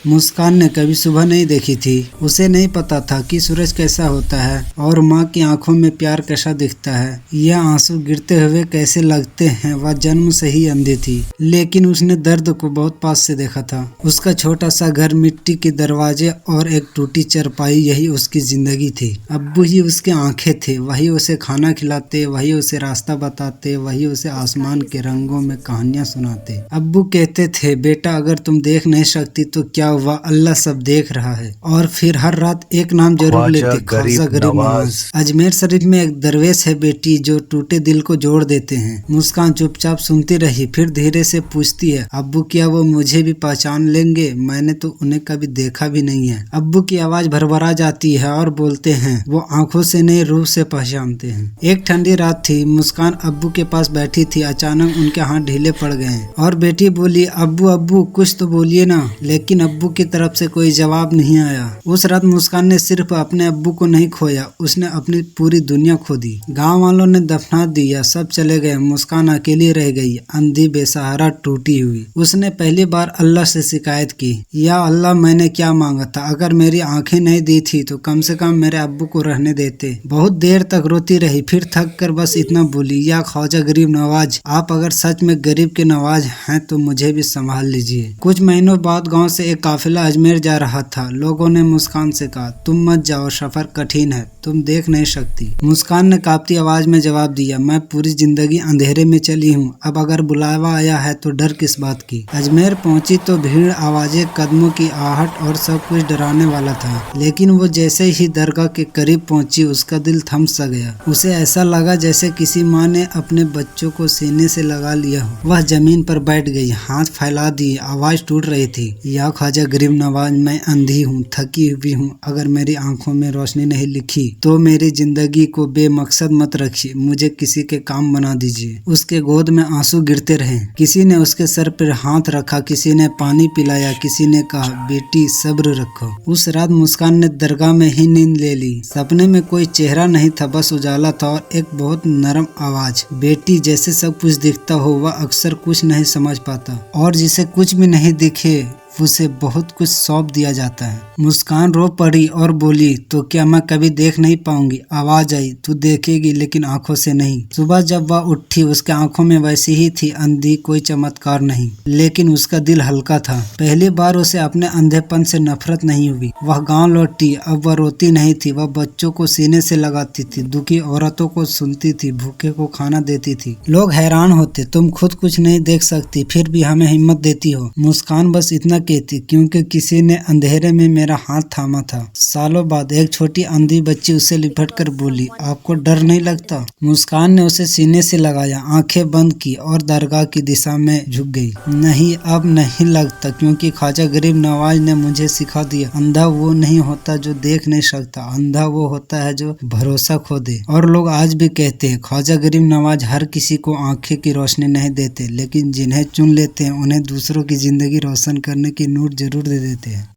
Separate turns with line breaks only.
मुस्कान ने कभी सुबह नहीं देखी थी। उसे नहीं पता था कि सूरज कैसा होता है और माँ की आंखों में प्यार कैसा दिखता है, यह आंसू गिरते हुए कैसे लगते हैं। वह जन्म से ही अंधी थी, लेकिन उसने दर्द को बहुत पास से देखा था। उसका छोटा सा घर, मिट्टी के दरवाजे और एक टूटी चारपाई, यही उसकी जिंदगी थी। अब्बू ही उसकी आंखें थे, वही उसे खाना खिलाते, वही उसे रास्ता बताते, वही उसे आसमान के रंगों में कहानियां सुनाते। अब्बू कहते थे, बेटा अगर तुम देख नहीं सकती तो क्या हुआ, अल्लाह सब देख रहा है। और फिर हर रात एक नाम जरूर लेते, ख्वाजा गरीब नवाज। अजमेर शरीफ में एक दरवेश है बेटी, जो टूटे दिल को जोड़ देते हैं। मुस्कान चुपचाप सुनती रही, फिर धीरे से पूछती है, अब्बू क्या वो मुझे भी पहचान लेंगे? मैंने तो उन्हें कभी देखा भी नहीं है। अब्बू की आवाज भरभरा जाती है और बोलते हैं, वो आंखों से नहीं रूह से पहचानते हैं। एक ठंडी रात थी, मुस्कान अब्बू के पास बैठी थी। अचानक उनके हाथ ढीले पड़ गए और बेटी बोली, अब्बू अब्बू कुछ तो बोलिए ना। लेकिन अब्बू की तरफ से कोई जवाब नहीं आया। उस रात मुस्कान ने सिर्फ अपने अब्बू को नहीं खोया, उसने अपनी पूरी दुनिया खो दी। गांव वालों ने दफना दिया, सब चले गए, मुस्कान अकेली रह गई, अंधी, बेसहारा, टूटी हुई। उसने पहली बार अल्लाह से शिकायत की, या अल्लाह मैंने क्या मांगा था? अगर मेरी आंखें नहीं दी थी तो कम से कम मेरे अब्बू को रहने देते। बहुत देर तक रोती रही, फिर थक कर बस इतना बोली, या ख्वाजा गरीब नवाज, आप अगर सच में गरीब के नवाज हैं तो मुझे भी संभाल लीजिए। कुछ महीनों बाद गांव से एक काफिला अजमेर जा रहा था। लोगों ने मुस्कान से कहा, तुम मत जाओ, सफर कठिन है, तुम देख नहीं सकती। मुस्कान ने कांपती आवाज में जवाब दिया, मैं पूरी जिंदगी अंधेरे में चली हूँ, अब अगर बुलावा आया है तो डर किस बात की। अजमेर पहुंची तो भीड़, आवाजें, कदमों की आहट और सब कुछ डराने वाला था। लेकिन वो जैसे ही दरगाह के करीब पहुंची, उसका दिल थम सा गया। उसे ऐसा लगा जैसे किसी माँ ने अपने बच्चों को सीने से लगा लिया हो। वह जमीन पर बैठ गई, हाथ फैला दिए, आवाज टूट रही थी, या ख्वाजा गरीब नवाज, मैं अंधी हूँ, थकी हुई हूँ, अगर मेरी आंखों में रोशनी नहीं लिखी तो मेरी जिंदगी को बेमकसद मत रखिए, मुझे किसी के काम बना दीजिए। उसके गोद में आंसू गिरते रहे। किसी ने उसके सर पर हाथ रखा, किसी ने पानी पिलाया, किसी ने कहा, बेटी सब्र रखो। उस रात मुस्कान ने दरगाह में ही नींद ले ली। सपने में कोई चेहरा नहीं था, बस उजाला था और एक बहुत नरम आवाज, बेटी जैसे सब कुछ दिखता हो वह अक्सर कुछ नहीं समझ पाता, और जिसे कुछ भी नहीं दिखे उसे बहुत कुछ सौंप दिया जाता है। मुस्कान रो पड़ी और बोली, तो क्या मैं कभी देख नहीं पाऊंगी? आवाज आई, तू देखेगी लेकिन आंखों से नहीं। सुबह जब वह उठी, उसके आंखों में वैसी ही थी, अंधी, कोई चमत्कार नहीं, लेकिन उसका दिल हल्का था। पहली बार उसे अपने अंधेपन से नफरत नहीं हुई। वह गांव लौटी, अब वह रोती नहीं थी, वह बच्चों को सीने से लगाती थी, दुखी औरतों को सुनती थी, भूखे को खाना देती थी। लोग हैरान होते, तुम खुद कुछ नहीं देख सकती फिर भी हमें हिम्मत देती हो। मुस्कान बस इतना कहती, क्योंकि किसी ने अंधेरे में मेरा हाथ थामा था। सालों बाद एक छोटी अंधी बच्ची उसे लिपट कर बोली, आपको डर नहीं लगता? मुस्कान ने उसे सीने से लगाया, आंखें बंद की और दरगाह की दिशा में झुक गई। नहीं, अब नहीं लगता, क्योंकि ख्वाजा गरीब नवाज ने मुझे सिखा दिया, अंधा वो नहीं होता जो देख नहीं सकता, अंधा वो होता है जो भरोसा खो दे। और लोग आज भी कहते हैं, ख्वाजा गरीब नवाज हर किसी को आंखें की रोशनी नहीं देते, लेकिन जिन्हें चुन लेते हैं उन्हें दूसरों की जिंदगी रोशन करने की नूर जरूर दे देते हैं।